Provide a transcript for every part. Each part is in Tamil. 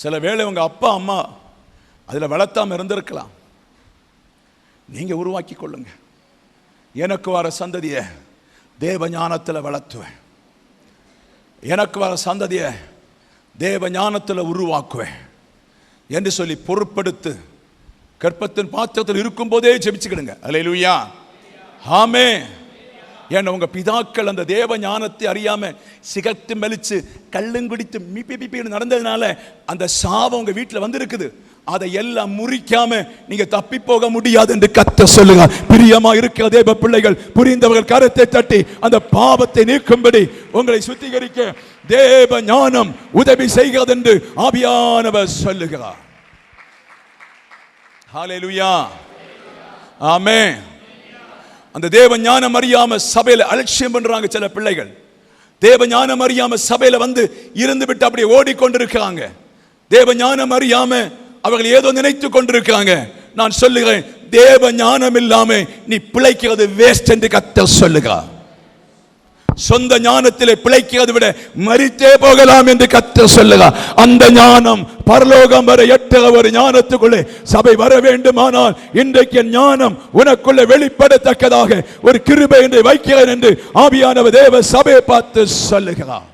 சில வேளை உங்க அப்பா அம்மா அதில் வளர்த்தாம இருந்திருக்கலாம். நீங்க உருவாக்கி கொள்ளுங்க. எனக்கு வர சந்ததியை தேவ ஞானத்தில் வளர்த்துவேன், எனக்கு வர சந்ததியை தேவ ஞானத்தில் உருவாக்குவேன் என்று சொல்லி பொறுப்படுத்து கற்பத்தின் பாத்திரத்தில் இருக்கும் போதே ஜெபிச்சுக்கிடுங்க. அல்லேலூயா, ஆமென். ஏன்னா உங்க பிதாக்கள் அந்த தேவ ஞானத்தை அறியாம சிகரெட்டு மெலிச்சு கள்ளுங்குடித்து மிப்பி நடந்ததுனால அந்த சாபம் உங்க வீட்டில் வந்திருக்குது. அதை எல்லாம் முறிக்காம நீங்க தப்பி போக முடியாது என்று கர்த்தர் சொல்லுங்க. பிரியமா இருக்கிற தேவ பிள்ளைகள், புரிந்தவர்கள் கரத்தை தட்டி அந்த பாவத்தை நீக்கும்படி உங்களை சுத்திகரிக்க தேவ ஞானம் உதவி செய்கிறது என்று ஆவியானவர் சொல்லுகிறார். ஹல்லேலூயா, ஆமென். அந்த தேவ ஞானம் அறியாம சபையில அலட்சியம் பண்றாங்க சில பிள்ளைகள். தேவ ஞானம் அறியாம சபையில வந்து இருந்து விட்டு அப்படியே ஓடிக்கொண்டிருக்காங்க. தேவ ஞானம் அறியாம அவர்கள் ஏதோ நினைத்து கொண்டிருக்காங்க. நான் சொல்லுகிறேன், தேவ ஞானம் இல்லாம நீ பிழைக்கிறது வேஸ்ட் என்று கர்த்தர் சொல்லுகிறார். சொந்த ஞானத்திலே பிழைக்கிறதை விட மரித்தே போகலாம் என்று கர்த்தர் சொல்லுகிறார். அந்த ஞானம் பரலோகம் வரை எட்டுற ஒரு ஞானத்துக்குள்ளே சபை வர வேண்டுமானால் இன்றைக்கு ஞானம் உனக்குள்ளே வெளிப்படத்தக்கதாக ஒரு கிருபை என்று வைக்கிறேன் என்று ஆவியானவர் தேவ சபையை பார்த்து சொல்லுகிறார்.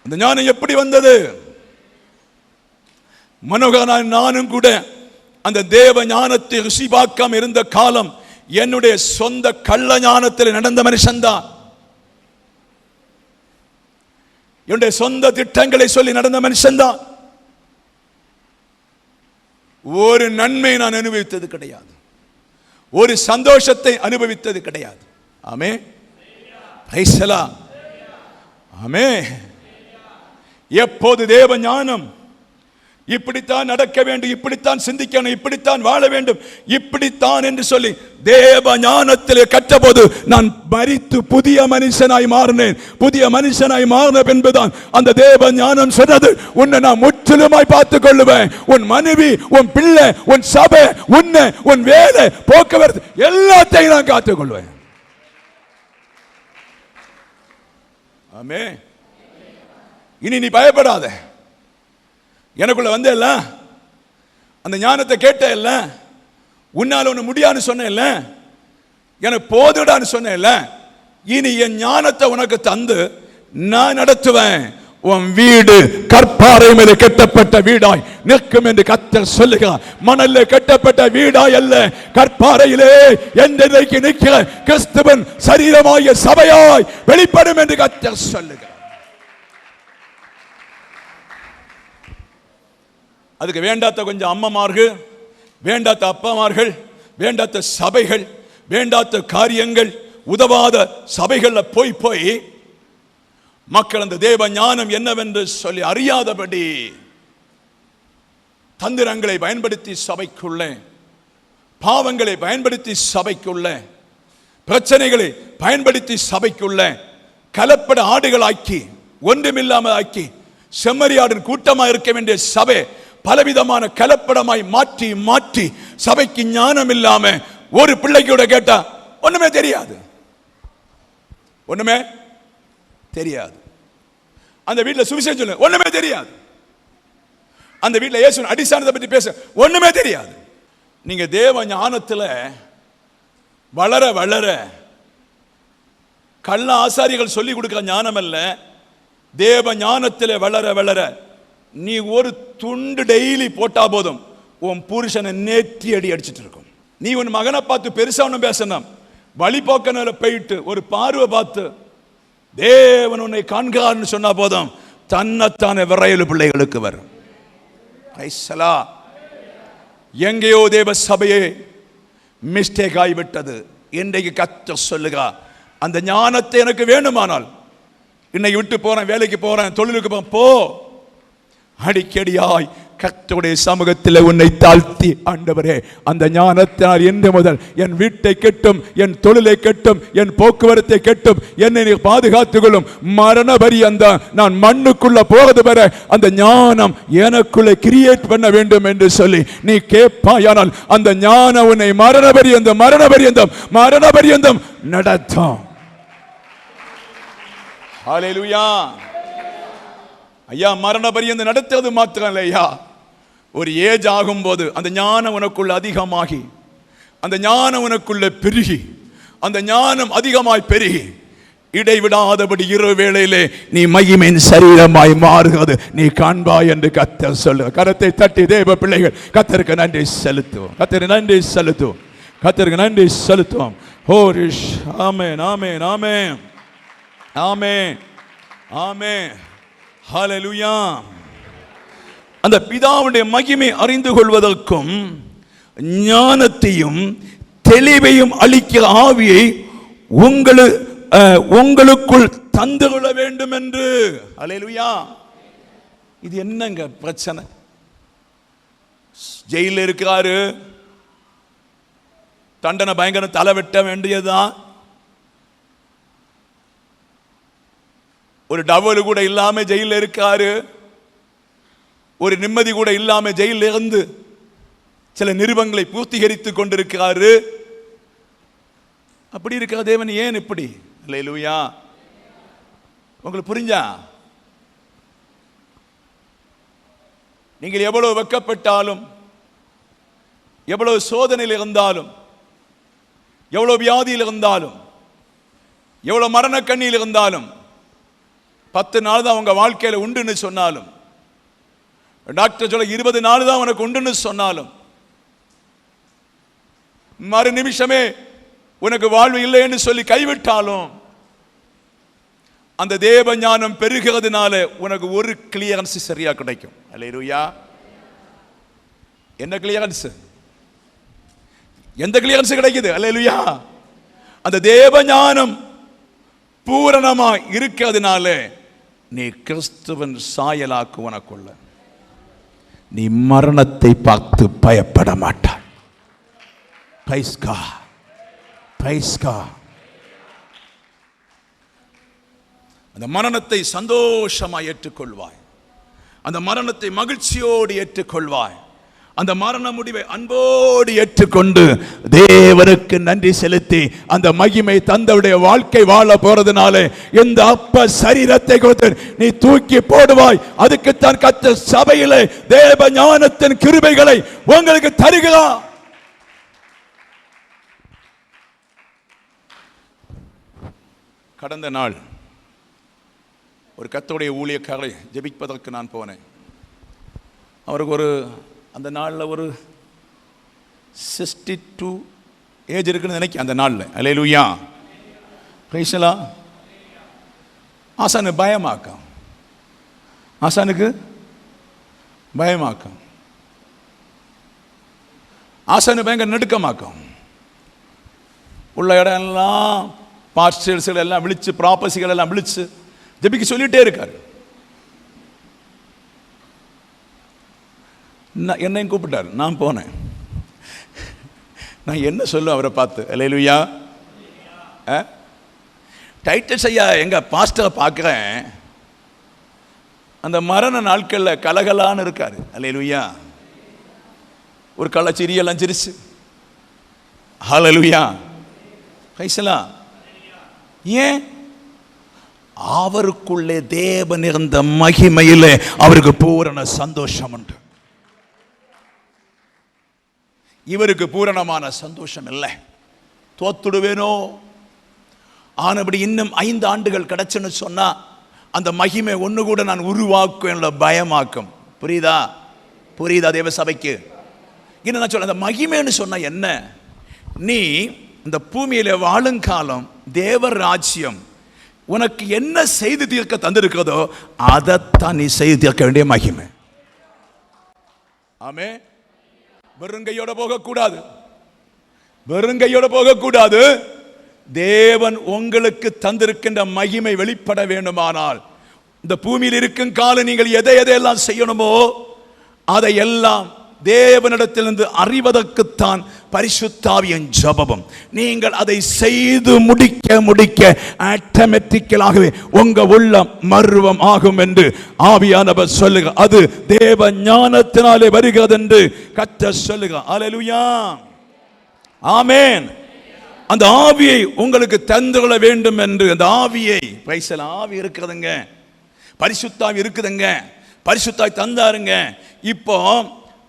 அந்த ஞானம் எப்படி வந்தது? மனோகரனான நானும் கூட அந்த தேவ ஞானத்தை ருசி பார்க்காம இருந்த காலம் என்னுடைய சொந்த கள்ள ஞானத்தில் நடந்த மனுஷன்தான். என்னுடைய சொந்த திட்டங்களை சொல்லி நடந்த மனுஷன்தான். ஒரு நன்மை நான் அனுபவித்தது கிடையாது, ஒரு சந்தோஷத்தை அனுபவித்தது கிடையாது. ஆமென், பிரைஸ் தி லார்ட், ஆமென். எப்போது தேவ ஞானம் இப்படித்தான் நடக்க வேண்டும், இப்படித்தான் சிந்திக்கணும், இப்படித்தான் வாழ வேண்டும், இப்படித்தான் என்று சொல்லி தேவ ஞானத்திலே கற்றபோது நான் மரித்து புதிய மனுஷனாய் மாறினேன். புதிய மனுஷனாய் மாறின என்பதுதான் அந்த தேவ ஞானம் சொன்னது, உன்னை நான் முற்றிலுமாய் பார்த்துக் கொள்ளுவேன். உன் மனைவி, உன் பிள்ளை, உன் சபை, உன்னை, உன் வேலை, போக்குவரத்து எல்லாத்தையும் நான் காத்துக் கொள்வேன். ஆமென். இனி நீ பயப்படாத. எனக்குள்ள வந்தேல்ல, அந்த ஞானத்தை கேட்டேல்ல, உன்னால ஒண்ணு முடியாதுன்னு சொன்னேல்ல, எனக்கு போதுடான்னு சொன்னேல்ல, இனி என் ஞானத்தை உனக்கு தந்து நான் நடத்துவேன். உன் வீடு கற்பாறை மேலே கட்டப்பட்ட வீடாய் நிற்கும் என்று கர்த்தர் சொல்லுகிறார். மணல்ல கட்டப்பட்ட வீடாய் அல்ல, கற்பாறையிலே என்றைக்கு நிற்கிற கிறிஸ்துவின் சரீரமாய சபையாய் வெளிப்படும் என்று கர்த்தர் சொல்லுகிறார். அதுக்கு வேண்டாத்த கொஞ்சம் அம்மமார்கள், வேண்டாத்த அப்பாமார்கள், வேண்டாத்த சபைகள், வேண்டாத்த காரியங்கள், உதவாத சபைகளில் போய் போய் மக்கள் அந்த தேவ ஞானம் என்னவென்று சொல்லி அறியாதபடி தந்திரங்களை பயன்படுத்தி சபைக்குள்ளே, பாவங்களை பயன்படுத்தி சபைக்குள்ளே, பிரச்சனைகளை பயன்படுத்தி சபைக்குள்ளே கலப்பட ஆடுகளாக்கி ஒன்றுமில்லாமல் ஆக்கி செம்மறியாடின் கூட்டமாக இருக்க வேண்டிய சபை பலவிதமான கலப்படமாய் மாற்றி மாற்றி சபைக்கு ஞானம் இல்லாம ஒரு பிள்ளைக்கூட கேட்டா ஒண்ணுமே தெரியாது, ஒண்ணுமே தெரியாது. அந்த வீட்டில் சுவிசேஷம் சொல்ல ஒண்ணுமே தெரியாது, அந்த வீட்டில் இயேசு அடிஸ்தானத்தை பற்றி பேச ஒண்ணுமே தெரியாது. நீங்க தேவ ஞானத்துல வளர வளர கள்ள ஆசாரிகள் சொல்லிக் கொடுக்கிற ஞானம் அல்ல, தேவ ஞானத்தில் வளர வளர நீ ஒரு துண்டு டெய்லி போட்டா போதும் உன் புருஷனை நேற்றி அடி அடிச்சிட்டு இருக்கும். நீ உன் மகனை பார்த்து பெருசா ஒன்னும் பேசணும், வழிபோக்கனால போயிட்டு ஒரு பார்வை பார்த்து தேவன் உன்னை காண்கிறான்னு சொன்னா போதும் தன்னைத்தான விரையலு பிள்ளைகளுக்கு வரும். எங்கேயோ தேவ சபையே மிஸ்டேக் ஆகிவிட்டது. இன்றைக்கு கர்த்தர் சொல்லுகா, அந்த ஞானத்தை எனக்கு வேணுமானால் இன்னைக்கு விட்டு போறேன், வேலைக்கு போறேன், தொழிலுக்கு போறேன், போ. அடிக்கடியாய் கர்த்தருடைய சமூகத்தில் உன்னை தாழ்த்தி, ஆண்டவரே அந்த ஞானத்தினால் இன்று முதல் என் வீட்டை கெட்டும், என் தொழிலை கெட்டும், என் போக்குவரத்தை கெட்டும், என்னை நீ பாதுகாத்துக் கொள்ளும். மரண பரியந்த நான் மண்ணுக்குள்ள போவது வர அந்த ஞானம் எனக்குள்ள கிரியேட் பண்ண வேண்டும் என்று சொல்லி நீ கேட்பாயானால் அந்த ஞானம் உன்னை மரண பரியந்தம் மரண பரியந்தம் மரண பரியந்தம் நடத்தும். ஹல்லேலூயா. ஐயா மரண பரியந்தம் நடத்துறது மாத்திரம் இல்லை ஐயா, ஒரு ஏஜ் ஆகும்போது அந்த ஞானம் உனக்குள்ள அதிகமாகி, அந்த ஞானம் உனக்குள்ள பெருகி, அந்த ஞானம் அதிகமாய் பெருகி இடைவிடாதபடி இரவு வேளையிலே நீ மகிமையின் சரீரமாய் மாறுகிறது நீ காண்பாய் என்று கர்த்தர் சொல்லு. கரத்தை தட்டி தேவ பிள்ளைகள் கர்த்தருக்கு நன்றி செலுத்துவோம், கர்த்தருக்கு நன்றி செலுத்துவோம், கர்த்தருக்கு நன்றி செலுத்துவோம். ஹோரிஷ் ஆமென் ஆமென் ஆமென் ஆமென் ஆமென் ஹல்லேலூயா. அந்த பிதாவுடைய மகிமை அறிந்து கொள்வதற்கும் ஞானத்தையும் தெளிவையும் அளிக்கிற ஆவியை உங்களுக்குள் தந்து கொள்ள வேண்டும் என்று. ஹல்லேலூயா. இது என்னங்க பிரச்சனை? ஜெயிலில் இருக்கிறாரு, தண்டனை பயங்கர தலை வெட்ட வேண்டியதுதான், ஒரு டவல் கூட இல்லாம ஜெயிலில் இருக்காரு, ஒரு நிம்மதி கூட இல்லாம ஜெயிலில் இருந்து சில நிருபங்களை பூர்த்தீகரித்துக் கொண்டிருக்கிறாரு. அப்படி இருக்கிற தேவன் ஏன் இப்படி? அல்லேலூயா. உங்களுக்கு புரிஞ்சா? நீங்கள் எவ்வளவு வெட்கப்பட்டாலும், எவ்வளவு சோதனையில் இருந்தாலும், எவ்வளவு வியாதியில் இருந்தாலும், எவ்வளவு மரண கண்ணியில் இருந்தாலும், 10 நாள் தான் உங்க வாழ்க்கையில உண்டுன்னு சொன்னாலும், டாக்டர் சொல்ல 20 நாள் தான் உனக்கு உண்டுன்னு சொன்னாலும், மறு நிமிஷமே உனக்கு வாழ்வு இல்லைன்னு சொல்லி கைவிட்டாலும், அந்த தேவ ஞானம் பெருகிறதுனால உனக்கு ஒரு கிளியரன்ஸ் சரியா கிடைக்கும். அல்லேலூயா. என்ன கிளியரன்ஸ்? எந்த கிளியரன்ஸ் கிடைக்குது? அல்லேலூயா. அந்த தேவ ஞானம் பூரணமா இருக்கிறதுனால நீ கிறிஸ்துவின் சாயலாக்கு உனக்குள்ள நீ மரணத்தை பார்த்து பயப்பட மாட்டாய். Praise God, praise God. அந்த மரணத்தை சந்தோஷமாய் ஏற்றுக்கொள்வாய், அந்த மரணத்தை மகிழ்ச்சியோடு ஏற்றுக்கொள்வாய், அந்த மரண முடிவை அன்போடு ஏற்றுக்கொண்டு தேவனுக்கு நன்றி செலுத்தி அந்த மகிமை தந்தவுடைய வாழ்க்கை வாழ போறதுனால இந்த அப்ப சரீரத்தை கொடுத்து நீ தூக்கி போடுவாய். அதுக்குத்தான் கர்த்தர் சபையிலே தேவ ஞானத்தின் கிருபைகளை உங்களுக்கு தருகிறார். கடந்த நாள் ஒரு கர்த்தருடைய ஊழியக்காரரை ஜெபிப்பதற்கு நான் போனேன். அவருக்கு அந்த நாளில் ஒரு 62 ஏஜ் இருக்குன்னு நினைக்கிறேன் அந்த நாளில். அல்லேலூயா. Price the Lord. ஆசானு பயமாக்கம், ஆசானுக்கு பயமாக்கம், ஆசானு பயங்கர நடுக்கமாக்கம். உள்ள இடம் எல்லாம் பாஸ்டர்ஸ்கள் எல்லாம் விழிச்சு, ப்ராப்பசிகள் எல்லாம் விழிச்சு ஜெபிக்க சொல்லிட்டே இருக்காரு. என்னையும் கூப்பிட்டார், நான் போனேன். நான் என்ன சொல்ல அவரை பார்த்து? அல்லேலூயா. டைட்டஸ் ஐயா எங்க பாஸ்டரை பார்க்குறேன், அந்த மரண நாட்களில் கலகலான்னு இருக்காரு. அல்லேலூயா. ஒரு கள்ளச்சிரியெல்லாம் சிரிச்சு. ஹல்லேலூயா. கைசலா. ஏன்? அவருக்குள்ளே தேவன் இருந்த மகிமையிலே அவருக்கு பூரண சந்தோஷம் உண்டு. இவருக்கு பூரணமான சந்தோஷம் இல்லை. தோத்துடுவேனோ, ஆனபடி இன்னும் 5 ஆண்டுகள் கிடைச்சுன்னு சொன்னா அந்த மகிமை ஒன்று கூட நான் உருவாக்கும் பயமாக்கும். புரியுதா? புரியுதா தேவ சபைக்கு? இன்னும் நான் சொல்ல, அந்த மகிமைன்னு சொன்னா என்ன? நீ இந்த பூமியில வாழுங்காலம் தேவ ராஜ்யம் உனக்கு என்ன செய்து தீர்க்க தந்திருக்கிறதோ அதைத்தான் நீ செய்து தீர்க்க வேண்டிய மகிமை. ஆமே. வெறுங்கையோட போகக்கூடாது, வெறுங்கையோட போகக்கூடாது. தேவன் உங்களுக்கு தந்திருக்கின்ற மகிமை வெளிப்பட வேண்டுமானால் இந்த பூமியில் இருக்கும் காலம் நீங்கள் எதையெல்லாம் செய்யணுமோ அதையெல்லாம் தேவனிடத்திலிருந்து அறிவதற்குத்தான் பரிசுத்தாவியின் ஜெபம். நீங்கள் அதை செய்து முடிக்க ஆட்டோமேட்டிக்கலாகவே உங்க உள்ளம் மர்வம் ஆகும் என்று ஆவியானவர் சொல்லுங்க. அது தேவ ஞானத்தினாலே வருகிறது என்று கர்த்தர் சொல்லுங்க. அல்லேலூயா. ஆமென். அந்த ஆவியை உங்களுக்கு தந்து கொள்ள வேண்டும் என்று அந்த ஆவியை, ஆவி இருக்கிறதுங்க. பரிசுத்தாவி இருக்குதுங்க, பரிசுத்தாய் தந்தாருங்க. இப்போ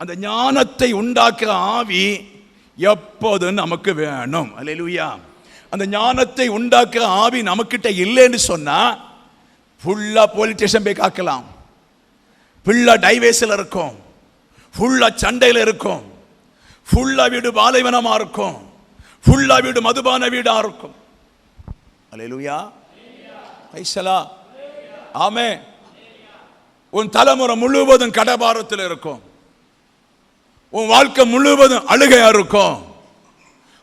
அந்த ஞானத்தை உண்டாக்குற ஆவி எப்போது நமக்கு வேணும். அல்லேலூயா. அந்த ஞானத்தை உண்டாக்குற ஆவி நமக்கிட்ட இல்லைன்னு சொன்னா ஃபுல்லா போலீஸ் ஸ்டேஷன் போய் காக்கலாம், ஃபுல்லா டைவேஸில் இருக்கும், ஃபுல்லா சண்டையில் இருக்கும், ஃபுல்லா வீடு பாலைவனமா இருக்கும், ஃபுல்லா வீடு மதுபான வீடா இருக்கும். அல்லேலூயா. ஐசலா. ஆமே. உன் தலைமுறை முழுவதும் கடபாரத்தில் இருக்கும், உன் வாழ்க்கை முழுவதும் அழுகையா இருக்கும்,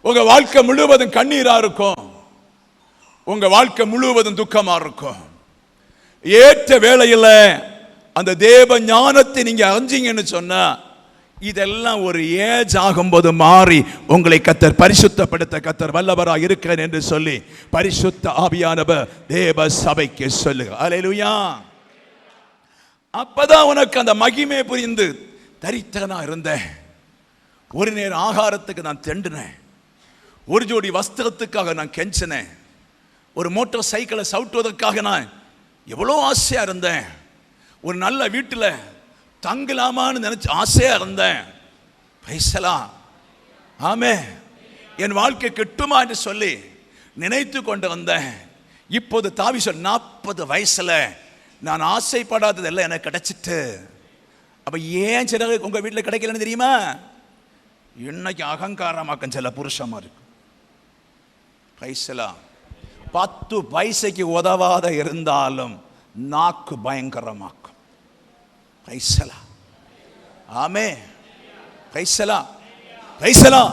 உங்க வாழ்க்கை முழுவதும் கண்ணீரா இருக்கும், உங்க வாழ்க்கை முழுவதும் துக்கமா இருக்கும். ஏற்ற வேளையில் அந்த தேவ ஞானத்தை நீங்க அறிஞ்சீங்கன்னு சொன்னா இதெல்லாம் ஒரு ஏஜ் ஆகும்போது மாறி உங்களை கர்த்தர் பரிசுத்தப்படுத்த கர்த்தர் வல்லவராக இருக்கிறேன் என்று சொல்லி பரிசுத்த ஆவியானவர் தேவ சபைக்கு சொல்லுங்க. அல்லேலூயா. அப்பதான் உனக்கு அந்த மகிமை புரிந்து தரித்திரனா இருந்தேன், ஒரு நேரம் ஆகாரத்துக்கு நான் தெண்டினேன், ஒரு ஜோடி வஸ்திரத்துக்காக நான் கெஞ்சினேன், ஒரு மோட்டார் சைக்கிளை சவுட்டுவதற்காக நான் எவ்வளோ ஆசையா இருந்தேன், ஒரு நல்ல வீட்டில் தங்கலாமான்னு நினைச்சு ஆசையா இருந்தேன். பைசலா. ஆமே. என் வாழ்க்கை கெட்டுமா என்று சொல்லி நினைத்து கொண்டு வந்தேன். இப்போது தாவி சொல் 40 வயசுல நான் ஆசைப்படாதது எல்லாம் எனக்கு கிடைச்சிட்டு. அப்ப ஏன் சில உங்க வீட்டில் கிடைக்கலன்னு தெரியுமா? இன்னைக்கு அகங்காரமாக்கம் சில புருஷமா இருக்கு. பைசலா. 10 பைசைக்கு உதவாத இருந்தாலும் நாக்கு பயங்கரமாக்கும். பைசலா. ஆமே. பைசலா. பைசலா.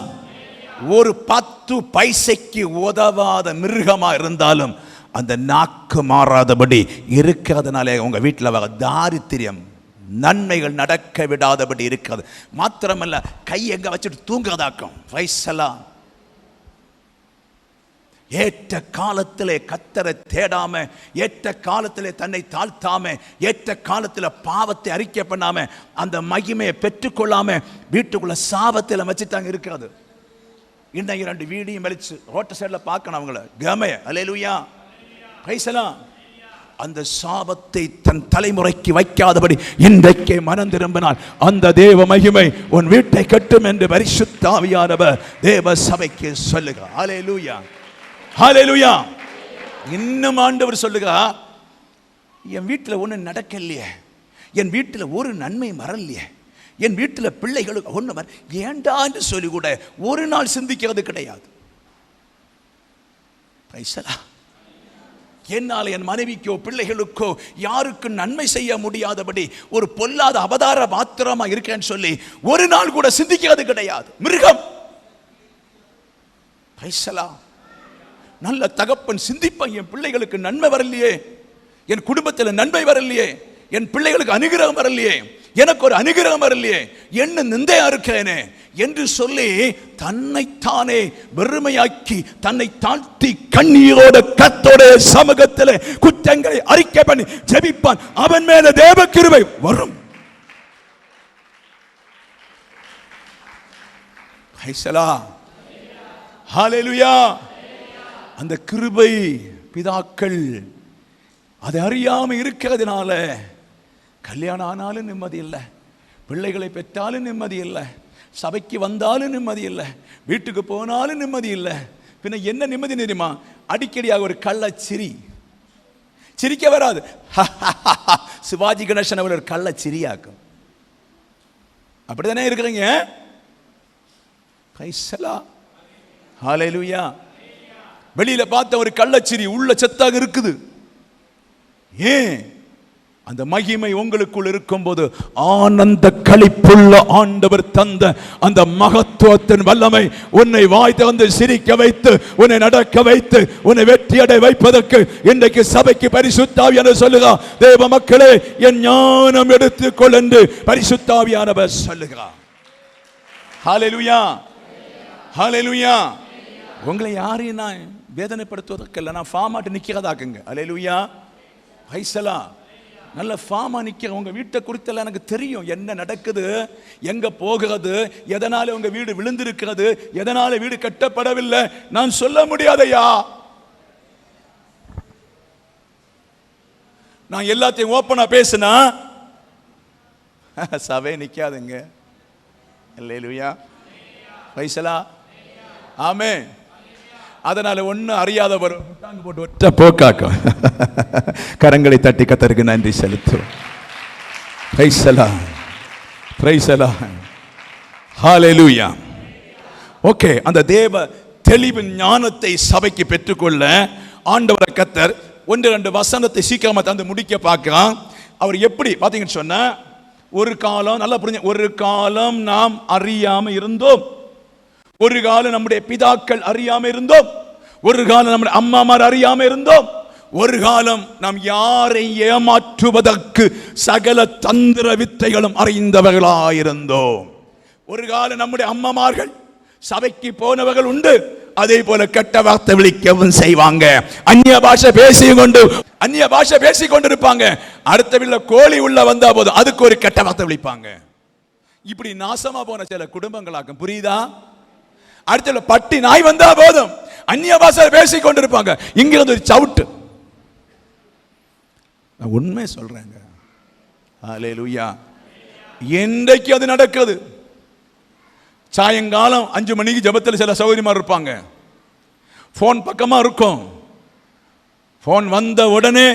ஒரு 10 பைசைக்கு உதவாத மிருகமா இருந்தாலும் அந்த நாக்கு மாறாதபடி இருக்கிறதுனாலே உங்க வீட்டில் வர தாரித்திரியம் நன்மைகள் நடக்க விடாதபடி இருக்கிறது. மாத்திரமல்ல, கை எங்க வச்சுட்டு தூங்குறதாக்கும். பைசலா. ஏற்ற காலத்திலே கர்த்தரை தேடாம, ஏற்ற காலத்திலே தன்னை தாழ்த்தாம, ஏற்ற காலத்தில் பாவத்தை அறிக்கை பண்ணாம, அந்த மகிமையை பெற்றுக்கொள்ளாம வீட்டுக்குள்ள சாபத்தில் வச்சுட்டாங்க இருக்கிறது. இன்னைக்கு 2 வீடியும் வெளிச்சு ரோட்ட சைடில் பார்க்கணும் அவங்கள கமே. அல்லேலூயா. பைசலா. அந்த சாபத்தை தன் தலைமுறைக்கு வைக்காதபடி இன்றைக்கே மனம் திரும்பினால் அந்த தேவ மகிமை உன் வீட்டை கட்டும் என்று பரிசுத்த ஆவியானவர் தேவ சபைக்கு சொல்லுக. அல்லேலூயா. ஹல்லேலூயா. இன்னும் ஆண்டவர் சொல்லுங்க, என் வீட்டில் ஒன்றும் நடக்கலையே, என் வீட்டில் ஒரு நன்மை வரலையே, என் வீட்டில் பிள்ளைகளுக்கு ஒன்று ஏண்டா என்று சொல்லி கூட ஒரு நாள் சிந்திக்கிறது கிடையாது. என்னால் என் மனைவிக்கோ பிள்ளைகளுக்கோ யாருக்கு நன்மை செய்ய முடியாதபடி ஒரு பொல்லாத அவதார மாத்திரமா இருக்கேன்னு சொல்லி ஒரு நாள் கூட சிந்திக்கிறது கிடையாது. மிருகம். பைசலா. நல்ல தகப்பன் சிந்திப்பான், என் பிள்ளைகளுக்கு நன்மை வரலையே, என் குடும்பத்தில் நன்மை வரலையே, என் பிள்ளைகளுக்கு அனுகிரகம் வரலையே, எனக்கு ஒரு அனுகிரகம் வரலையே, என்ன நிந்தையா இருக்கிறேனே என்று சொல்லி தன்னைத்தானே வெறுமையாக்கி தன்னை தாழ்த்தி கண்ணீரோட கர்த்தருடைய சமூகத்தில் குற்றங்களை அறிக்கை பண்ணி ஜெபிப்பான். அவன் மேல தேவ கிருபை வரும். ஹல்லேலூயா. அந்த கிருபை பிதாக்கள் அதை அறியாம இருக்கிறதுனால கல்யாணம் ஆனாலும் நிம்மதி இல்லை, பிள்ளைகளை பெற்றாலும் நிம்மதி இல்லை, சபைக்கு வந்தாலும் நிம்மதி இல்லை, வீட்டுக்கு போனாலும் நிம்மதி இல்லை. பின்ன என்ன நிம்மதி தெரியுமா? அடிக்கடியாக ஒரு கள்ளச்சிரி. சிரிக்க வராது. சிவாஜி கணேசன் அவர் ஒரு கள்ளச்சிரியாக்கும். அப்படித்தானே இருக்கிறீங்க. ஹல்லேலூயா. வெளியில பார்த்த ஒரு கள்ளச்சிரி உள்ள செத்தாக இருக்குது. ஏன்? அந்த மகிமை உங்களுக்குள் இருக்கும்போது ஆனந்த களிப்புள்ள ஆண்டவர் தந்த அந்த மகத்துவத்தின் வல்லமை உன்னை வாய் திறந்து சிரிக்க வைத்து, உன்னை நடக்க வைத்து, உன்னை வெற்றியடை வைப்பதற்கு இன்றைக்கு சபைக்கு பரிசுத்த ஆவியானவர் சொல்லுகிறார். தேவ மக்களே, என் ஞானம் எடுத்துக்கொள் என்று பரிசுத்த ஆவியானவர் சொல்லுகிறார். ஹல்லேலூயா. ஹல்லேலூயா. உங்களை யாரையும் நான் வேதனைப்படுத்துவதற்கல்ல, நான் ஃபார்மாட்டு நிற்கிறதாக்குங்க. ஹல்லேலூயா. பைசலா. நல்ல ஃபார்மா நிற்கிற உங்க வீட்டை குறித்தெல்லாம் எனக்கு தெரியும், என்ன நடக்குது, எங்க போகிறது, எதனால உங்க வீடு விழுந்திருக்கிறது, எதனால வீடு கட்டப்படவில்லை, நான் சொல்ல முடியாதையா. நான் எல்லாத்தையும் ஓப்பனா பேசினா சபை நிக்காதுங்க. அல்லேலூயா, பிரைஸ் தி லார்ட், ஆமென். அதனால ஒன்னும் அறியாதவர் போட்டு ஒற்ற போக்காக்கும். கரங்களை தட்டி கர்த்தருக்கு நன்றி செலுத்துவோம். Price the lord, praise the Lord, hallelujah. Okay, அந்த தேவ தெளிவின் ஞானத்தை சபைக்கு பெற்றுக்கொள்ள ஆண்டவர் கர்த்தர் 1-2 வசனத்தை சீக்கிரமா தந்து முடிக்க பார்க்கலாம். அவர் எப்படி பாத்தீங்கன்னு சொன்னா, ஒரு காலம் நல்லா புரிஞ்சு, ஒரு காலம் நாம் அறியாம இருந்தோம், ஒரு காலம் நம்முடைய பிதாக்கள் அறியாம இருந்தோம், ஒரு காலம் நம்முடைய அம்மாமார் அறியாம இருந்தோம், ஒரு காலம் நாம் யாரை ஏமாற்றுவதற்கு சகல தந்திர வித்தைகளும் அறிந்தவர்களாயிருந்தோம். ஒரு காலம் நம்முடைய அம்மாமார்கள் சபைக்கு போனவர்கள் உண்டு, அதே போல கெட்ட வார்த்தை விழிக்கவும் செய்வாங்க, அந்நிய பாஷை பேசி கொண்டிருப்பாங்க. அடுத்த வீட்டுல கோழி உள்ள வந்தா போதும் அதுக்கு ஒரு கெட்ட வார்த்தை விழிப்பாங்க. இப்படி நாசமா போன சில குடும்பங்களாக்கும், புரியுதா? அடுத்த பட்டி நாய் வந்தா போதும் அந்நிய பாஷை பேசி கொண்டிருப்பாங்க. இங்கிருந்து ஒரு சவுட்டு. உண்மை சொல்றேங்க, ஹல்லேலூயா. என்றைக்கு அது நடக்குது? சாயங்காலம் 5 மணிக்கு ஜெபத்தில் சில சௌகரியமா இருப்பாங்க, போன் பக்கமா இருக்கும். போன் வந்த உடனே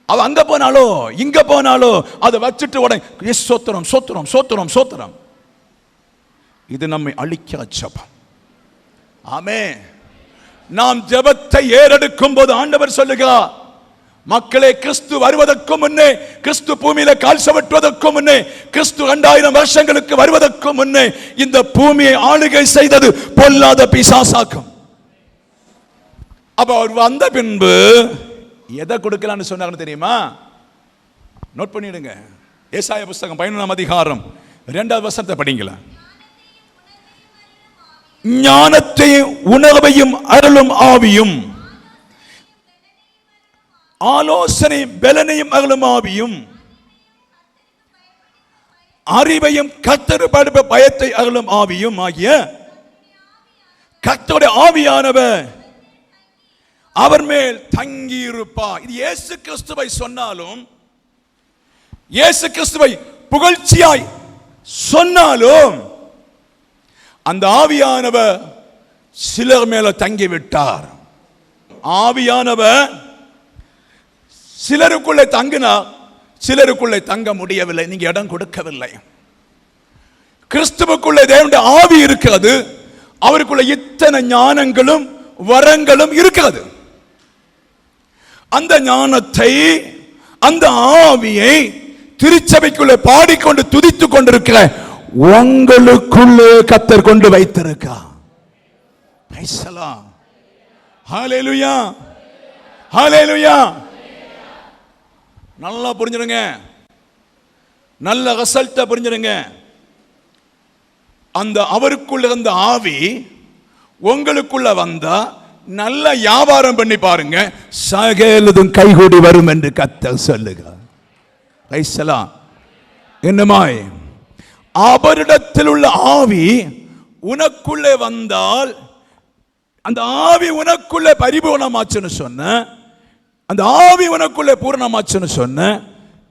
அவ அங்க போனாலோ இங்க போனாலோ அதை வச்சுட்டு உடனே சோத்திரம் சோத்திரம் சோத்திரம் சோத்திரம். இது நம்மை அழிக்க ஜெபம். ஆமென். நாம் ஜெபத்தை ஏறெடுக்கும் போது ஆண்டவர் சொல்லுகிறார், மக்களே, கிறிஸ்து வருவதற்கு முன்னே, கிறிஸ்து பூமியில கால் சவட்டுவதற்கு முன்னே, கிறிஸ்து 2000 வருஷங்களுக்கு வருவதற்கு முன்னே இந்த பூமியை ஆளுகை செய்தது பொல்லாத பிசாசாக்கும். அப்ப அவர் வந்த பின்பு எதை கொடுக்கலான்னு சொன்னாங்கன்னு தெரியுமா? நோட் பண்ணிடுங்க. ஏசாயா புஸ்தகம் 11ஆம் அதிகாரம் 2வது வசனத்தை படிங்களா. ஞானத்தையும் உணர்வையும் அருளும் ஆவியும், ஆலோசனை பலனையும் அருளும் ஆவியும், அறிவையும் கர்த்தருக்கு பயத்தை அருளும் ஆவியும் ஆகிய கர்த்தருடைய ஆவியானவர் அவர் மேல் தங்கி இருப்பார். இது இயேசு கிறிஸ்துவை சொன்னாலும், இயேசு கிறிஸ்துவை புகழ்ச்சியாய் சொன்னாலும், அந்த ஆவியானவர் சிலர் மேல தங்கி விட்டார். ஆவியானவர் சிலருக்குள்ளே தங்கினார், சிலருக்குள்ளே தங்க முடியவில்லை. நீங்க இடம் கொடுக்கவில்லை. கிறிஸ்துவுக்குள்ளே தேவனுடைய ஆவி இருக்கிறது, அவருக்குள்ள இத்தனை ஞானங்களும் வரங்களும் இருக்கிறது. அந்த ஞானத்தை, அந்த ஆவியை திருச்சபைக்குள்ளே பாடிக்கொண்டு துதித்துக் கொண்டிருக்கிற உங்களுக்குள்ளே கர்த்தர் கொண்டு வைத்திருக்கிறார். பிரைஸ் தி லார்ட், ஹல்லேலூயா, ஹல்லேலூயா. நல்லா புரிஞ்சிடுங்க, நல்ல ரிசல்ட்டை புரிஞ்சிடுங்க. அந்த அவருக்குள்ள இருந்த ஆவி உங்களுக்குள்ள வந்தா நல்ல வியாபாரம் பண்ணி பாருங்க, சகலதும் கைகூடி வரும் என்று கர்த்தர் சொல்லுகிறார். Price the Lord. என்னமாய் அவரிடத்தில் உள்ள ஆவி உனக்குள்ளே வந்தால், அந்த ஆவி உனக்குள்ளே பரிபூர்ணமாச்சுன்னு சொன்ன, அந்த ஆவி உனக்குள்ளே பூர்ணமாச்சுன்னு சொன்ன,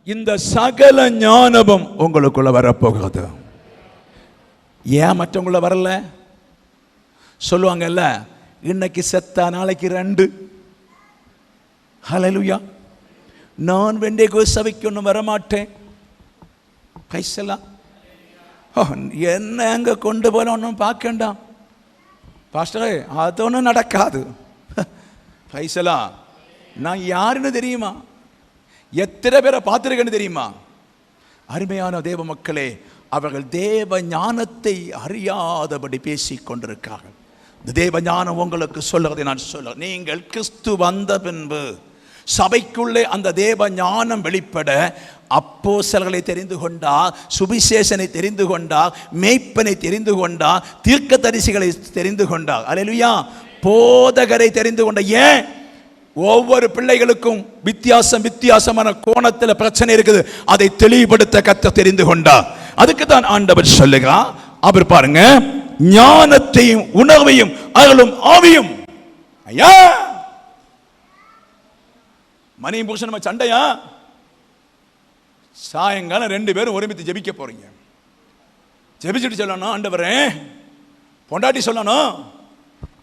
இந்த சகல ஞானமும் உங்களுக்குள்ள வரப்போகிறது. ஏன் மற்றவங்கள வரல? சொல்லுவாங்கல்ல, இன்னைக்கு செத்தா நாளைக்கு 2. ஹல்லேலூயா. நான் வெண்டைகோ சபைக்கு ஒன்றும் வரமாட்டேன். கைசலா என்ன அங்க கொண்டு போல ஒன்றும் பார்க்கண்டாம் பாஸ்டரே, அது ஒன்றும் நடக்காது. கைசலா, நான் யாருன்னு தெரியுமா? எத்தனை பேரை பார்த்திருக்கேன்னு தெரியுமா? அருமையான தேவ மக்களே, அவர்கள் தேவ ஞானத்தை அறியாதபடி பேசிக் கொண்டிருக்கிறார்கள். தேவ ஞானம் உங்களுக்கு சொல்லுறதை நான் சொல்ல, நீங்கள் கிறிஸ்து வந்த பின்பு சபைக்குள்ளே அந்த தேவ ஞானம் வெளிப்பட அப்போஸ்தலர்களை தெரிந்து கொண்டார், சுவிசேஷனை தெரிந்து கொண்டார், மேய்ப்பனை தெரிந்து கொண்டார், தீர்க்கதரிசிகளை தெரிந்து கொண்டார். அல்லேலூயா. போதகரை தெரிந்து கொண்ட. ஏன்? ஒவ்வொரு பிள்ளைகளுக்கும் வித்தியாசமான கோணத்தில் பிரச்சனை இருக்குது, அதை தெளிவுபடுத்த கர்த்தர் தெரிந்து கொண்டார். அதுக்கு தான் ஆண்டவர் சொல்லுகிறார். அவர் பாருங்க, ஞானத்தையும் உணர்வையும் அருளும் ஆவியும். ஐயா, மணி புருஷன் சண்டையா? சாயங்காலம் 2 பேரும் ஒருமித்து ஜெபிக்க போறீங்க. ஜெபிச்சுட்டு சொல்லணும், ஆண்டவரே, பொண்டாட்டி சொல்லணும்,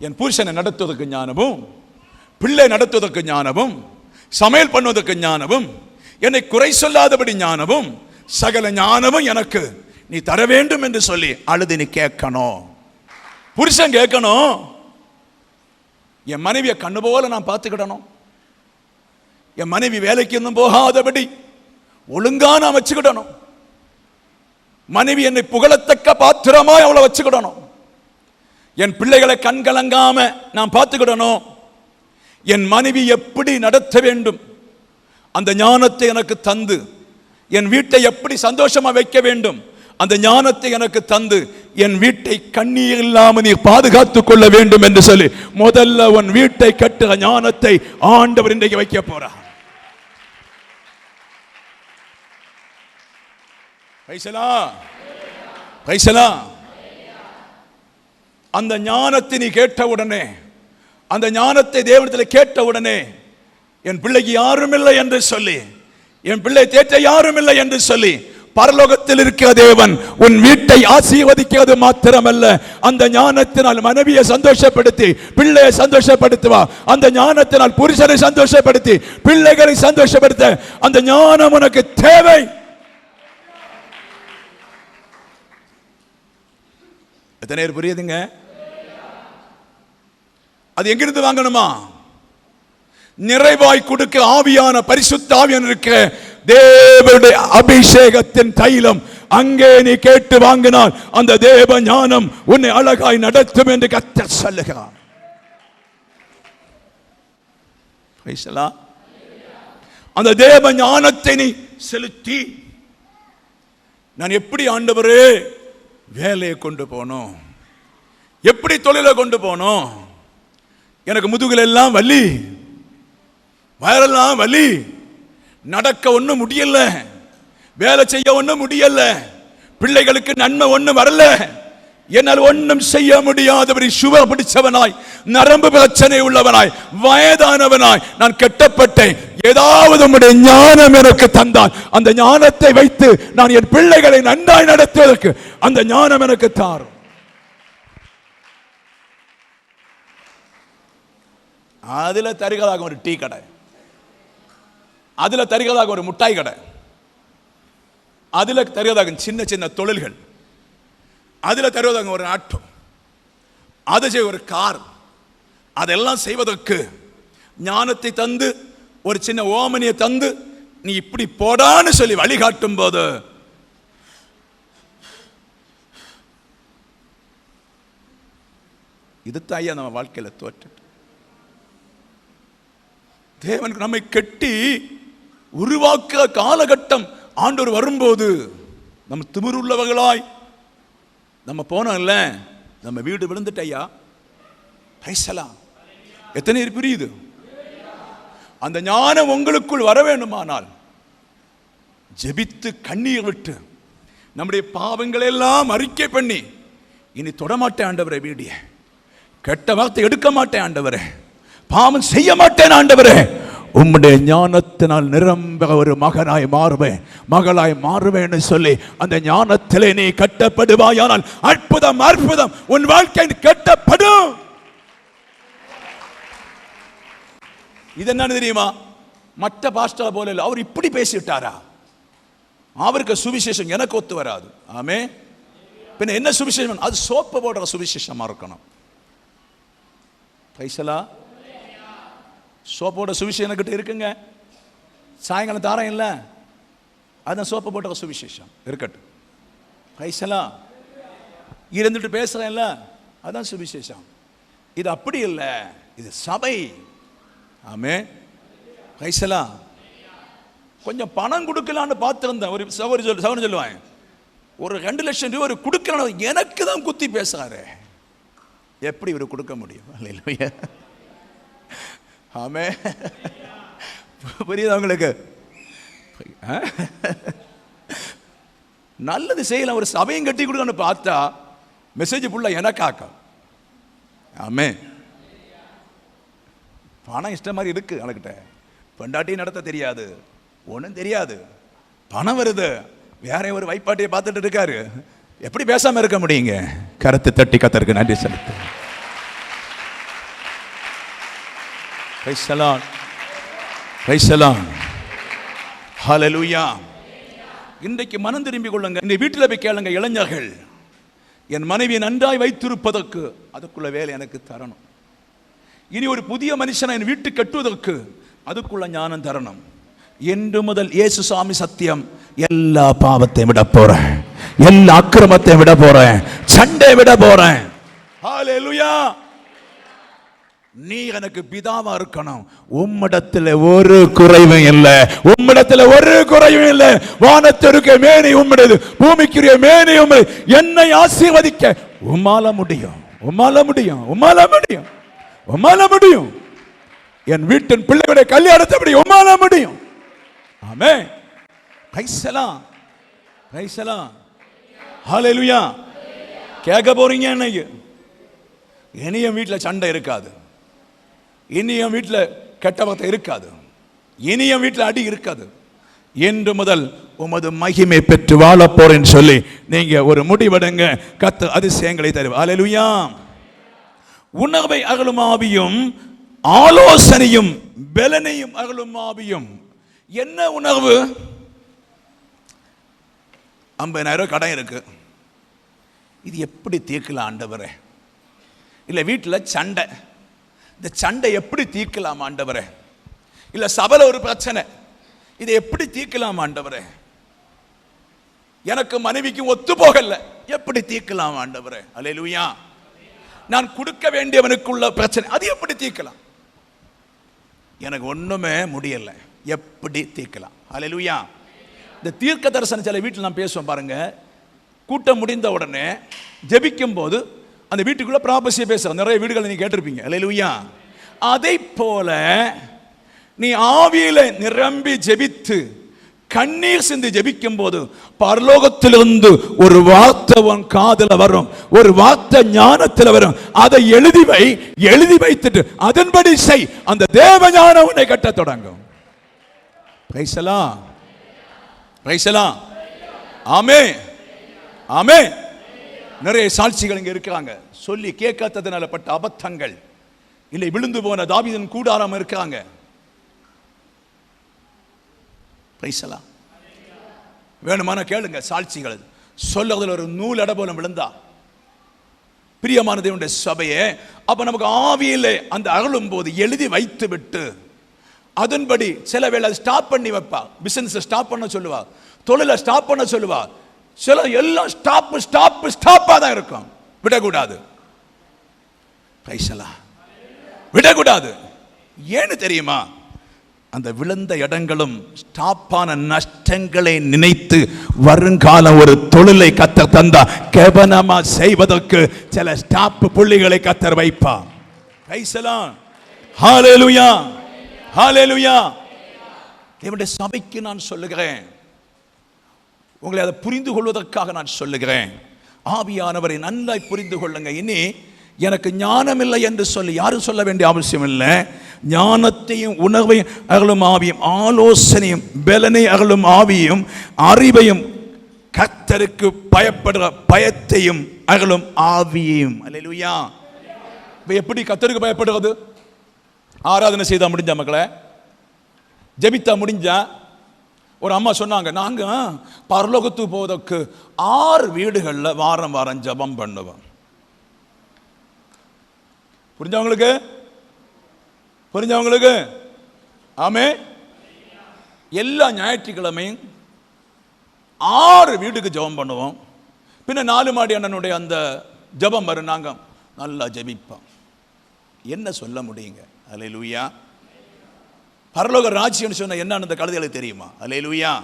என் புருஷனை நடத்துவதற்கு ஞானமும், பிள்ளை நடத்துவதற்கு ஞானமும், சமையல் பண்ணுவதற்கு ஞானமும், என்னை குறை சொல்லாதபடி ஞானமும், சகல ஞானமும் எனக்கு நீ தர வேண்டும் என்று சொல்லி அழுது நீ கேட்கணும். புருஷன் கேட்கணும், என் மனைவியை கண்ணு போல நான் பார்த்துக்கிடணும், என் மனைவி வேலைக்கு இன்னும் போகாதபடி ஒழுங்கா நான் வச்சுக்கிடணும், மனைவி என்னை புகழத்தக்க பாத்திரமா அவளை வச்சுக்கிடணும், என் பிள்ளைகளை கண் கலங்காம நான் பார்த்துக்கிடணும், என் மனைவி எப்படி நடத்த வேண்டும் அந்த ஞானத்தை எனக்கு தந்து, என் வீட்டை எப்படி சந்தோஷமா வைக்க வேண்டும் அந்த ஞானத்தை எனக்கு தந்து, என் வீட்டை கண்ணீர் இல்லாமல் நீ பாதுகாத்துக் கொள்ள வேண்டும் என்று சொல்லி முதல்ல உன் வீட்டை கட்டுற ஞானத்தை ஆண்டவர் இன்றைக்கு வைக்க போறார். அந்த ஞானத்தை நீ கேட்ட உடனே, அந்த ஞானத்தை தேவனிடத்தில் கேட்ட உடனே, என் பிள்ளைக்கு யாரும் இல்லை என்று சொல்லி, என் பிள்ளை தேற்ற யாரும் இல்லை என்று சொல்லி, பரலோகத்தில் இருக்கிற தேவன் உன் வீட்டை ஆசீர்வதிக்கிறது மாத்திரமல்ல, அந்த ஞானத்தினால் மனைவியை சந்தோஷப்படுத்தி பிள்ளையை சந்தோஷப்படுத்துவா, அந்த ஞானத்தினால் புருஷனை சந்தோஷப்படுத்தி பிள்ளைகளை சந்தோஷப்படுத்த அந்த ஞானம் உனக்கு தேவை. எத்தனை பேர் புரியுதுங்க? அது எங்கிருந்து வாங்கணுமா? நிறைவாய் கொடுக்க ஆவியான பரிசுத்த ஆவியான இருக்க தேவனுடைய அபிஷேகத்தின் தைலம் அங்கே நீ கேட்டு வாங்கினால் அந்த தேவ ஞானம் உன்னை அழகாய் நடத்தும் என்று கர்த்தர் சொல்லுகிறார். அந்த தேவ ஞானத்தை நீ செலுத்தி, நான் எப்படி ஆண்டவரே வேலையை கொண்டு போனோம், எப்படி தொழிலை கொண்டு போனோம், எனக்கு முதுகில் எல்லாம் வலி, வயரெல்லாம் வலி, நடக்க ஒண்ணும் முடியல, வேலை செய்ய ஒண்ணும் முடியல, பிள்ளைகளுக்கு நன்மை ஒண்ணும் வரல, என்னால் ஒன்றும் செய்ய முடியாதபடி சுவர் பிடிச்சவனாய், நரம்பு பிரச்சனை உள்ளவனாய், வயதானவனாய் நான் கெட்டப்பட்டேன். ஏதாவது உம்முடைய ஞானம் எனக்கு தந்தால் அந்த ஞானத்தை வைத்து நான் என் பிள்ளைகளை நன்றாய் நடத்துவதற்கு அந்த ஞானம் எனக்கு தாரும். அதுல தருகிறதாக ஒரு டீ கடை, அதுல தருகிறதாக ஒரு முட்டாய் கடை, அதுல தருகிறதாக சின்ன சின்ன தொழில்கள், அதுல தருவதாக ஒரு ஆட்டோ, அது ஒரு கார், அதெல்லாம் செய்வதற்கு ஞானத்தை தந்து ஒரு சின்ன ஓமனியை தந்து நீ இப்படி போடான்னு சொல்லி வழிகாட்டும் போது இது தாயா நம்ம வாழ்க்கையில தோற்று தேவன் நம்மை கெட்டி உருவாக்குற காலகட்டம் ஆண்டவர் வரும்போது நம்ம திமிருள்ளவர்களாய் நம்ம போனோம்ல, நம்ம வீடு விழுந்துட்டு ஐயா பேசலாம். எத்தனை பேர் புரியுது? அந்த ஞானம் உங்களுக்குள் வர வேண்டுமானால் ஜெபித்து கண்ணீர் விட்டு நம்முடைய பாவங்களை எல்லாம் அறிக்கை பண்ணி, இனி தொடமாட்டேன் ஆண்டவரே, வீடிய கெட்ட வார்த்தை எடுக்க மாட்டேன் ஆண்டவரே, பாவம் செய்ய மாட்டேன் ஆண்டவரே, உம்முடைய ஞானத்தினால் நிரம்ப ஒரு மகனாய் மாறுவேன், மகளாய் மாறுவேன்னு சொல்லி அந்த ஞானத்திலே நீ கட்டப்படுவாயானால் அற்புதம் அற்புதம் உன் வாழ்க்கை கட்டப்படும். இது என்னன்னு தெரியுமா? மற்ற பாஸ்டர் போல இல்லை, அவர் இப்படி பேசிட்டாரா, அவருக்கு சுவிசேஷம் எனக்கு ஒத்து வராது. ஆமே, பின்ன என்ன சுவிசேஷம்? அது சோப்பு போடுற சுவிசேஷமா இருக்கணும். பைசலா சோப்போட சுவிசேஷம் என்கிட்ட இருக்குங்க, சாயங்காலம் தாரம் இல்லை, அதுதான் சோப்பு போட்ட சுவிசேஷம் இருக்கட்டும். பைசலா இருந்துட்டு பேசுறேன்ல, அதுதான் சுவிசேஷம். இது அப்படி இல்லை, இது சபை. ஆமே, பைசலா கொஞ்சம் பணம் கொடுக்கலான்னு பார்த்துருந்தேன். ஒரு சகோதரி சொல்லுவாங்க, ஒரு 2 லட்சம் ரூபாய் கொடுக்கணும், எனக்கு தான் குத்தி பேசுறாரு. எப்படி இவர் கொடுக்க முடியும்? அல்லேலூயா. ஆமே, புரியுதா உங்களுக்கு? நல்லது செய்யலாம், ஒரு சபையும் கட்டி கொடுக்கணும்னு பார்த்தா மெசேஜ் ஃபுல்லா எனக்காக்க. ஆமே, பணம் இஷ்ட மாதிரி இருக்கு எனக்கிட்ட, பொண்டாட்டி நடத்த தெரியாது, ஒன்றும் தெரியாது. பணம் வருது, வேற ஒரு வைப்பாட்டியை பார்த்துட்டு இருக்காரு. எப்படி பேசாம இருக்க முடியுங்க? கருத்து தட்டி கர்த்தருக்கு நன்றி செலுத்து. Praise the lord, praise the lord, ஹல்லேலூயா. இன்றைக்கு மனம் திரும்பி கொள்ளுங்க. இந்த வீட்டில் போய் கேளுங்க, இளைஞர்கள், என் மனைவியை நன்றாய் வைத்திருப்பதற்கு அதுக்குள்ள வேலை எனக்கு தரணும். இனி ஒரு புதிய மனுஷனை என் வீட்டு கட்டுவதற்கு அதுக்குள்ள ஞானம் தரணும். என்று முதல் இயேசு சாமி சத்தியம், எல்லா பாவத்தை விட போறேன், எல்லா அக்கிரமத்தை விட போறேன், சண்டை விட போறேன். ஹல்லேலூயா. நீ எனக்கு பிதாவா இருக்கணும். உம்மிடத்தில் ஒரு குறைவும் இல்லை, உம்மிடத்தில் ஒரு குறைவும் இல்லை. வானத்திற்கு மேனி உம்முடையது, பூமிக்குரிய மேனி உம்முடையது. என்னை ஆசீர்வதிக்க உம்மால முடியும், உம்மால முடியும், உம்மால முடியும், உம்மால முடியும். என் வீட்டின் பிள்ளைகளுடைய கல்யாணத்தை உம்மால முடியும். ஆமென். Praise the lord, praise the lord, ஹல்லேலூயா. கேட்க போறீங்க இன்னைக்கு, இனி என் வீட்டில் சண்டை இருக்காது, இனி என் வீட்டில் கெட்ட வார்த்தை இருக்காது, இனி என் வீட்டில் அடி இருக்காது. என்று முதல் உமது மகிமை பெற்று வாழ போறேன்னு சொல்லி நீங்க ஒரு முடிவெடுங்க. கர்த்தர் அதிசயங்களை தருவார். ஹல்லேலூயா. உணர்வை அகலும் ஆவியும், ஆலோசனையும் பலனையும் அகலும் ஆவியும். என்ன உணர்வு? 50,000 கடன் இருக்கு, இது எப்படி தீர்க்கலாம் ஆண்டவரே? இல்ல வீட்டில் சண்டை, இந்த சண்டை எப்படி தீர்க்கலாம் ஆண்டவரே? இல்ல சபையில் ஒரு பிரச்சனை, இதை எப்படி தீர்க்கலாம் ஆண்டவரே? எனக்கு மனைவிக்கும் ஒத்து போகல, எப்படி தீர்க்கலாம் ஆண்டவரே? ஹல்லேலூயா. நான் கொடுக்க வேண்டியவனுக்குள்ள பிரச்சனை, அது எப்படி தீர்க்கலாம்? எனக்கு ஒண்ணுமே முடியல, எப்படி தீர்க்கலாம்? ஹல்லேலூயா. இந்த தீர்க்க தரிசன சில வீட்டில் நான் பேசுவேன் பாருங்க. கூட்டம் முடிந்த உடனே ஜெபிக்கும் போது அந்த வீட்டுக்குள்ள ப்ராபஸியை பேசுறோம். நிறைய வீடுகளை நீங்க கேட்டிருப்பீங்க. ஹல்லேலூயா. அதை போல நீ ஆவியில நிரம்பி ஜெபித்து கண்ணீர் சிந்தி ஜெபிக்கும் போது பரலோகத்திலிருந்து ஒரு வார்த்தை உன் காதுல வரும், ஒரு வார்த்தை ஞானத்தில் வரும். அதை எழுதி வை, எழுதி வைத்துட்டு அதன்படி செய். அந்த தேவ ஞானம் உன்னை கட்ட தொடங்கும். Praise the lord, praise the lord. ஆமென், ஆமென். நிறைய சாட்சிகள் இங்க இருக்கிறாங்க. சொல்லி கேட்காததுனால பட்ட அபத்தங்கள், இல்லை விழுந்து போன தாவீதின் கூடாரம் இருக்காங்க. Price the Lord. வேணுமான கேளுங்க சாட்சிகள். சொல்லுறதுல ஒரு நூல் அடை போல விழுந்தா பிரியமான தேவனுடைய சபையே, அப்ப நமக்கு ஆவியிலே அந்த அகலும் போது எழுதி வைத்து விட்டு அதன்படி சில வேளை ஸ்டாப் பண்ணி வைப்பா. பிசினஸ் ஸ்டாப் பண்ண சொல்லுவா, தொழிலை ஸ்டாப் பண்ண சொல்லுவா. சில எல்லாம் ஸ்டாப் ஸ்டாப் ஸ்டாப்பா தான் இருக்கும். விடக்கூடாது. Price the Lord. விடக்கூடாது. ஏன்னு தெரியுமா? அந்த விழுந்த இடங்களும் ஸ்டாப்பான நஷ்டங்களை நினைத்து வருங்காலம் ஒரு தொழிலை கத்தர் தந்தா கவனமா செய்வதற்கு சில ஸ்டாப் புள்ளிகளை கத்தர் வைப்பா. Praise the lord. ஹல்லேலூயா, ஹல்லேலூயா. தேவனுடைய சபைக்கு நான் சொல்லுகிறேன், உங்களை அதை புரிந்து கொள்வதற்காக நான் சொல்லுகிறேன். ஆவியானவரை நன்றாய் புரிந்து கொள்ளுங்க. இனி எனக்கு ஞானம் இல்லை என்று சொல்லி யாரும் சொல்ல வேண்டிய அவசியம் இல்லை. ஞானத்தையும் உணர்வையும் அகலும் ஆவியும், ஆலோசனையும் பலனை அகலும் ஆவியும், அறிவையும், கர்த்தருக்கு பயப்படுற பயத்தையும் அகலும் ஆவியையும். அல்லேலூயா. எப்படி கர்த்தருக்கு பயப்படுறது? ஆராதனை செய்தா முடிஞ்சா மக்களே, ஜெபித்தா முடிஞ்சா? ஒரு அம்மா சொன்னாங்க, நாங்க பரலோகத்துக்கு போவதற்கு 6 வீடுகளில் வாரம் வாரம் ஜெபம் பண்ணுவோம். புரிஞ்சவங்களுக்கு? புரிஞ்சவங்களுக்கு? ஆமே. எல்லா ஞாயிற்றுக்கிழமையும் 6 வீட்டுக்கு ஜெபம் பண்ணுவோம். பின்ன 4 மாடி அண்ணனுடைய அந்த ஜெபம் வரும், நாங்க நல்லா ஜெபிப்போம். என்ன சொல்ல முடியுங்க? அல்லேலூயா. பரலோக ராஜ்யம் சொன்ன என்னன்னு அந்த கழுதைகளுக்கு தெரியுமா? அல்லேலூயா,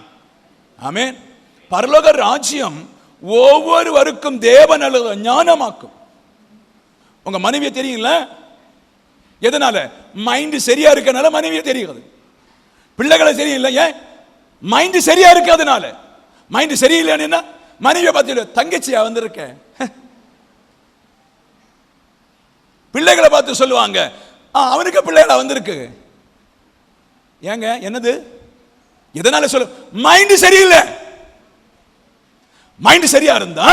ஆமென். பரலோக ராஜ்யம் ஒவ்வொருவருக்கும் தேவன் ஞானமாக்கும். உங்க மனைவியை தெரியுங்களா? எதனால? மைண்ட் சரியா இருக்கனால மனைவியை தெரியுது. பிள்ளைகளை தெரியல, ஏன்? மைண்ட் சரியா இருக்காதனால. மைண்ட் சரியில்லைன்னா மனைவியை பார்த்து தங்கச்சியா வந்திருக்க. பிள்ளைகளை பார்த்து சொல்லுவாங்க, அவனுக்கு பிள்ளைகளா வந்திருக்கு. ஏங்க என்னது? எதனால சொல்ல? மைண்ட் சரியில்லை. மைண்ட் சரியா இருந்தா,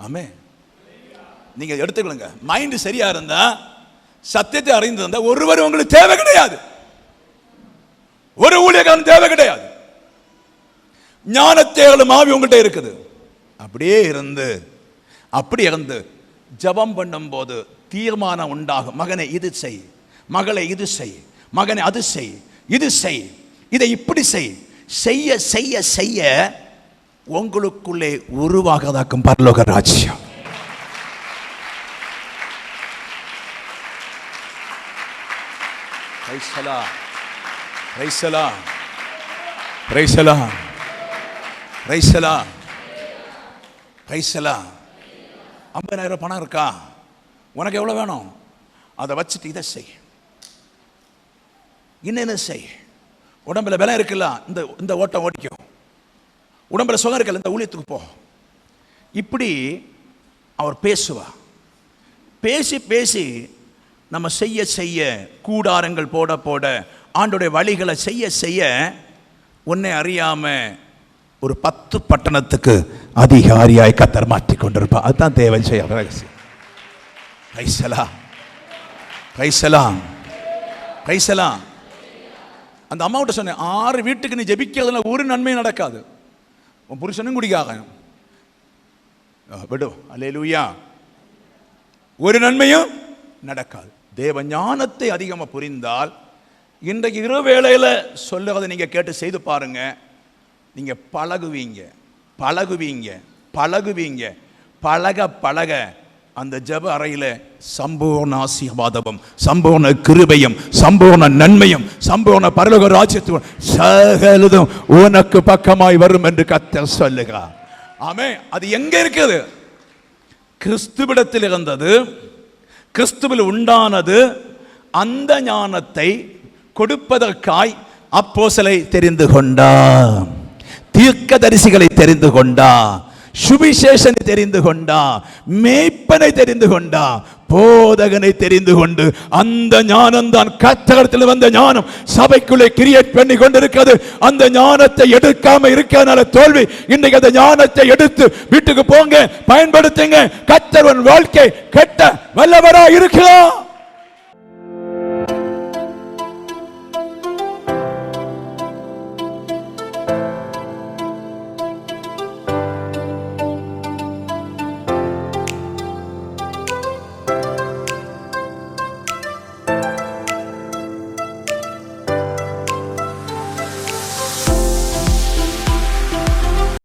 ஆமே, நீங்க எடுத்துக்கொள்ளுங்க. மைண்ட் சரியா இருந்தா, சத்தியத்தை அறிந்திருந்தா ஒருவர் உங்களுக்கு தேவை கிடையாது. ஒரு ஊழியக்காரன் தேவை கிடையாது. ஞானத்தேவலும் ஆவி உங்கள்கிட்ட இருக்குது. அப்படியே இருந்து ஜபம் பண்ணும் போது தீர்மானம் உண்டாகும். மகனை இது செய், மகளை இது செய், மகனை அது செய், இது செய், இதை இப்படி செய். செய்ய செய்ய செய்ய உங்களுக்குள்ளே உருவாகதாக்கும் பரலோக ராஜ்யம். $50,000 பணம் இருக்கா? உனக்கு எவ்வளவு வேணும்? அதை வச்சுட்டு இதை செய், இன்னும் செய். உடம்புல பலம் இருக்குல்ல, இந்த ஓட்டம் ஓடிக்கும். உடம்புல சுகம் இருக்கல, இந்த ஊழியத்துக்கு போ. இப்படி அவர் பேசுவா. பேசி பேசி நம்ம செய்ய செய்ய, கூடாரங்கள் போட போட, ஆண்டோடைய வழிகளை செய்ய செய்ய, உன்னை அறியாம ஒரு 10 பட்டணத்துக்கு அதிகாரியாய் கர்த்தர் மாற்றிக் கொண்டிருப்பா. அதுதான் தேவன் செய்ய ரகசியம். அந்த அம்மாவிட்ட சொன்னேன், 6 வீட்டுக்கு நீ ஜெபிக்கிறதுல ஒரு நன்மை நடக்காது. உன் புருஷனும் குடிக்காக விடு, அல்லேலூயா, ஒரு நன்மையும் நடக்காது. தேவ ஞானத்தை அதிகமாக புரிந்தால், இன்றைக்கு இரவேளையில் சொல்லுவதை நீங்க கேட்டு செய்து பாருங்க. நீங்க பழகுவீங்க பழகுவீங்க பழகுவீங்க. பழக பழக அந்த ஜெப அறையில் சம்பூர்ண ஆசீர்வாதமும், சம்பூர்ண கிருபையும், சம்பூர்ண நன்மையும், சம்பூர்ண பரலோக ராஜ்யத்தும் சகலதும் உனக்கு பக்கமாய் வரும் என்று கர்த்தர் சொல்லுகிறார். ஆமே. அது எங்க இருக்குது? கிறிஸ்துவிடத்தில் இருந்தது, கிறிஸ்துவில் உண்டானது. அந்த ஞானத்தை கொடுப்பதற்காய் அப்போஸ்தலரை தெரிந்து கொண்டார், தீர்க்கதரிசிகளை தெரிந்து கொண்டார், சுவிசேஷனை தெரிந்து கொண்டார், மேய்ப்பனை தெரிந்து கொண்டார், போதகனை தெரிந்து கொண்டு, அந்த ஞானம் தான் கர்த்தரிடத்தில் வந்த ஞானம் சபைக்குள்ளே கிரியேட் பண்ணி கொண்டிருக்கிறது. அந்த ஞானத்தை எடுக்காம இருக்கிறதுனால தோல்வி. இன்றைக்கு அந்த ஞானத்தை எடுத்து வீட்டுக்கு போங்க, பயன்படுத்துங்க. கர்த்தர் வாழ்க்கை கெட்ட வல்லவரா இருக்கிறார்.